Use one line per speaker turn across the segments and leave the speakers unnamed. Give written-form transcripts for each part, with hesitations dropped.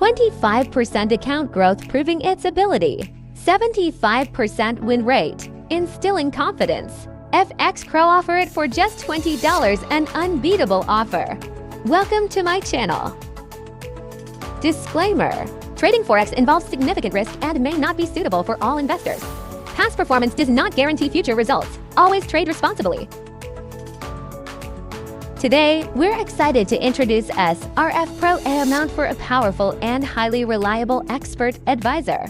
25% account growth proving its ability. 75% win rate, instilling confidence. FX Pro offer it for just $20, an unbeatable offer. Welcome to my channel. Disclaimer: trading Forex involves significant risk and may not be suitable for all investors. Past performance does not guarantee future results. Always trade responsibly. Today, we're excited to introduce SRF PRO EA mount for a powerful and highly reliable expert advisor.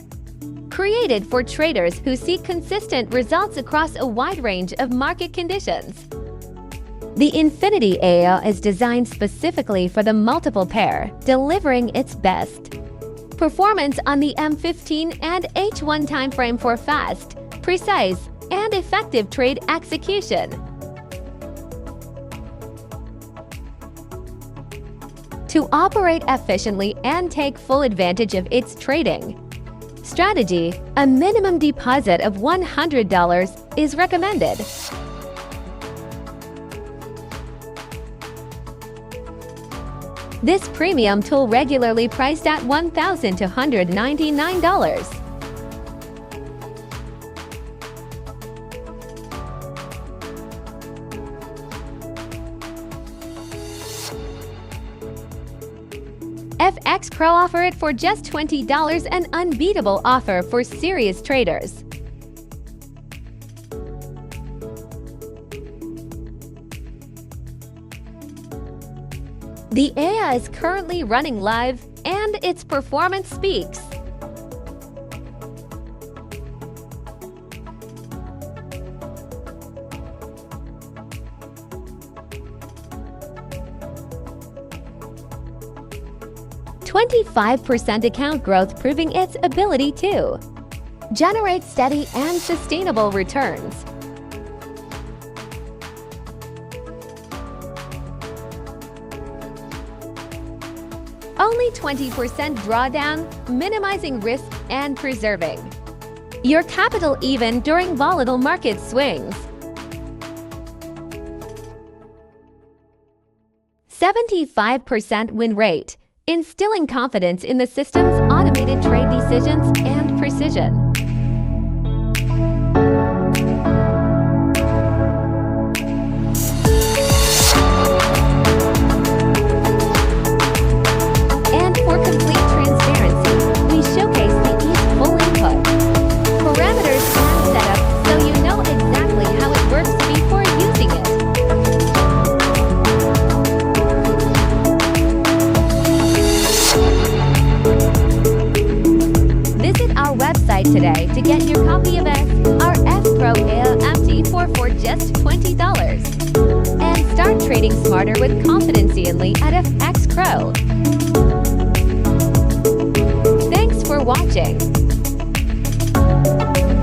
Created for traders who seek consistent results across a wide range of market conditions. The Infinity EA is designed specifically for the multiple pair, delivering its best performance on the M15 and H1 timeframe for fast, precise, and effective trade execution. To operate efficiently and take full advantage of its trading strategy, a minimum deposit of $100 is recommended. This premium tool regularly priced at $1,299. FX Pro offer it for just $20, an unbeatable offer for serious traders. The EA is currently running live, and its performance speaks. "25% account growth proving its ability to generate steady and sustainable returns." Only 20% drawdown, minimizing risk and preserving your capital even during volatile market swings. 75% win rate, instilling confidence in the system's automated trade decisions and precision. And for complete transparency, we showcase the each full input, parameters and setup so you know exactly how it works before using it. Visit our website today to get your copy of SRF PRO EA MT4 for just $20. And start trading smarter with confidence only at FX Pro. Thanks for watching.